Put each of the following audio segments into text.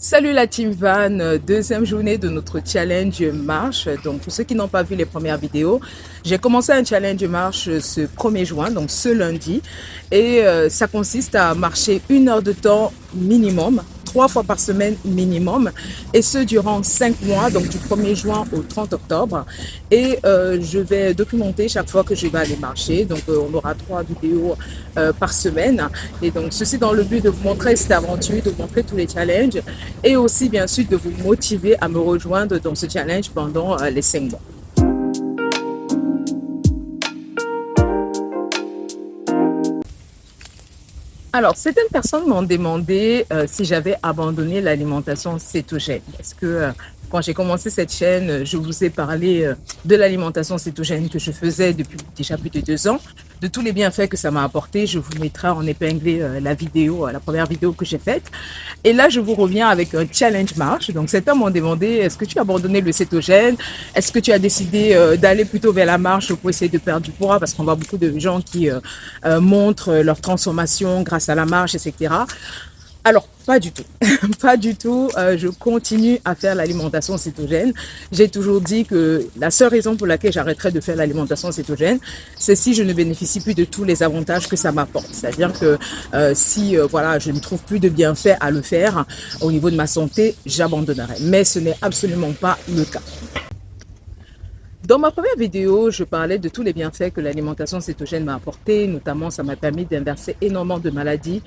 Salut la Team Van, deuxième journée de notre challenge marche. Donc pour ceux qui n'ont pas vu les premières vidéos, j'ai commencé un challenge marche ce 1er juin, donc ce lundi. Et ça consiste à marcher 1 heure de temps minimum, 3 fois par semaine minimum, et ce durant 5 mois, donc du 1er juin au 30 octobre. Et je vais documenter chaque fois que je vais aller marcher. Donc on aura 3 vidéos par semaine. Et donc ceci dans le but de vous montrer cette aventure, de vous montrer tous les challenges et aussi bien sûr de vous motiver à me rejoindre dans ce challenge pendant les 5 mois. Alors, certaines personnes m'ont demandé si j'avais abandonné l'alimentation cétogène. Parce que quand j'ai commencé cette chaîne, je vous ai parlé de l'alimentation cétogène que je faisais depuis déjà plus de 2 ans, de tous les bienfaits que ça m'a apporté. Je vous mettrai en épinglé la vidéo, la première vidéo que j'ai faite. Et là, je vous reviens avec un challenge marche. Donc, certains m'ont demandé, est-ce que tu as abandonné le cétogène? Est-ce que tu as décidé d'aller plutôt vers la marche pour essayer de perdre du poids? Parce qu'on voit beaucoup de gens qui montrent leur transformation grâce à la marche, etc. Alors, pas du tout. Pas du tout. Je continue à faire l'alimentation cétogène. J'ai toujours dit que la seule raison pour laquelle j'arrêterai de faire l'alimentation cétogène, c'est si je ne bénéficie plus de tous les avantages que ça m'apporte. C'est-à-dire que si voilà, je ne trouve plus de bienfaits à le faire au niveau de ma santé, j'abandonnerai. Mais ce n'est absolument pas le cas. Dans ma première vidéo, je parlais de tous les bienfaits que l'alimentation cétogène m'a apporté. Notamment, ça m'a permis d'inverser énormément de maladies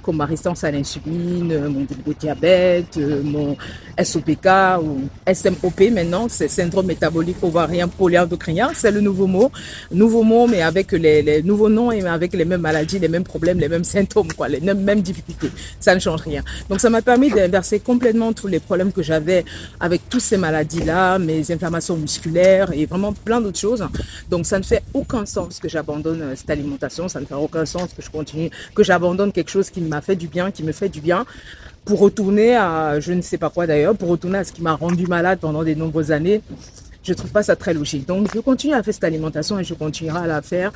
comme ma résistance à l'insuline, mon diabète, mon SOPK ou SMOP maintenant, c'est syndrome métabolique ovarien polyendocrinien. C'est le nouveau mot, mais avec les nouveaux noms et avec les mêmes maladies, les mêmes problèmes, les mêmes symptômes, quoi, les mêmes difficultés. Ça ne change rien. Donc, ça m'a permis d'inverser complètement tous les problèmes que j'avais avec toutes ces maladies-là, mes inflammations musculaires, et vraiment plein d'autres choses. Donc ça ne fait aucun sens que j'abandonne cette alimentation, ça ne fait aucun sens que je continue, que j'abandonne quelque chose qui m'a fait du bien, qui me fait du bien, pour retourner à, je ne sais pas quoi d'ailleurs, pour retourner à ce qui m'a rendu malade pendant de nombreuses années. Je ne trouve pas ça très logique. Donc je continue à faire cette alimentation et je continuerai à la faire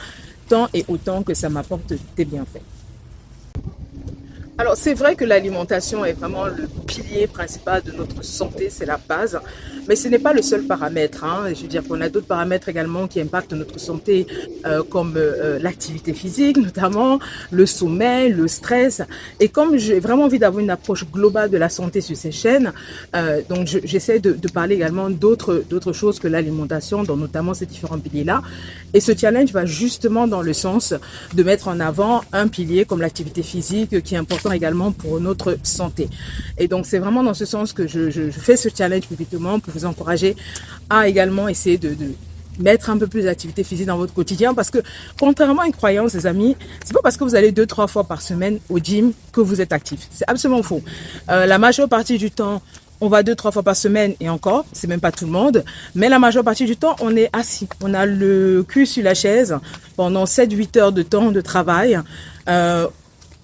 tant et autant que ça m'apporte des bienfaits. Alors, c'est vrai que l'alimentation est vraiment le pilier principal de notre santé, c'est la base, mais ce n'est pas le seul paramètre. Je veux dire qu'on a d'autres paramètres également qui impactent notre santé, comme l'activité physique, notamment le sommeil, le stress. Et comme j'ai vraiment envie d'avoir une approche globale de la santé sur ces chaînes, donc j'essaie de parler également d'autres choses que l'alimentation, dans notamment ces différents piliers-là. Et ce challenge va justement dans le sens de mettre en avant un pilier comme l'activité physique qui est important également pour notre santé. Et donc c'est vraiment dans ce sens que je fais ce challenge publiquement pour vous encourager à également essayer de mettre un peu plus d'activité physique dans votre quotidien, parce que contrairement à une croyance, les amis, c'est pas parce que vous allez 2-3 fois par semaine au gym que vous êtes actif. C'est absolument faux. La majeure partie du temps, on va 2-3 fois par semaine, et encore, c'est même pas tout le monde, mais la majeure partie du temps, on est assis. On a le cul sur la chaise pendant 7-8 heures de temps de travail,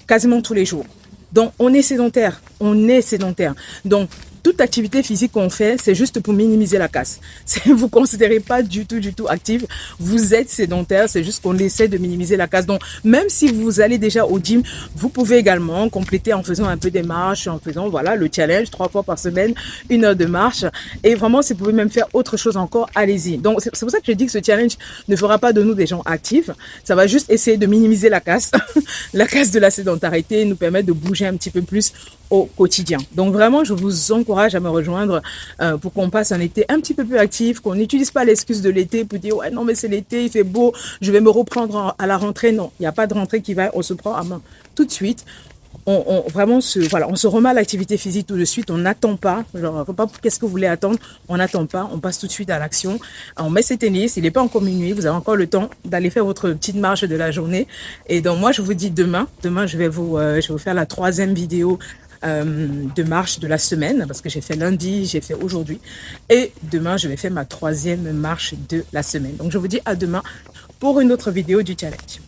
quasiment tous les jours. Donc, on est sédentaire. Donc, toute activité physique qu'on fait, c'est juste pour minimiser la casse. Vous ne considérez pas du tout actif, vous êtes sédentaire, c'est juste qu'on essaie de minimiser la casse. Donc, même si vous allez déjà au gym, vous pouvez également compléter en faisant un peu des marches, en faisant voilà le challenge 3 fois par semaine, 1 heure de marche. Et vraiment, si vous pouvez même faire autre chose encore, allez-y. Donc, c'est pour ça que je dis que ce challenge ne fera pas de nous des gens actifs. Ça va juste essayer de minimiser la casse, la casse de la sédentarité, nous permettre de bouger un petit peu plus au quotidien. Donc vraiment, je vous encourage à me rejoindre pour qu'on passe un été un petit peu plus actif, qu'on n'utilise pas l'excuse de l'été pour dire ouais non mais c'est l'été, il fait beau, je vais me reprendre à la rentrée. Non, il n'y a pas de rentrée qui va, on se prend à main tout de suite. On se remet à l'activité physique tout de suite, on n'attend pas, genre, faut pas, qu'est-ce que vous voulez attendre, on n'attend pas, on passe tout de suite à l'action, on met ses tennis, il n'est pas encore minuit, vous avez encore le temps d'aller faire votre petite marche de la journée. Et donc moi je vous dis demain je vais vous faire la 3e vidéo de marche de la semaine, parce que j'ai fait lundi, j'ai fait aujourd'hui, et demain je vais faire ma 3e marche de la semaine. Donc je vous dis à demain pour une autre vidéo du challenge.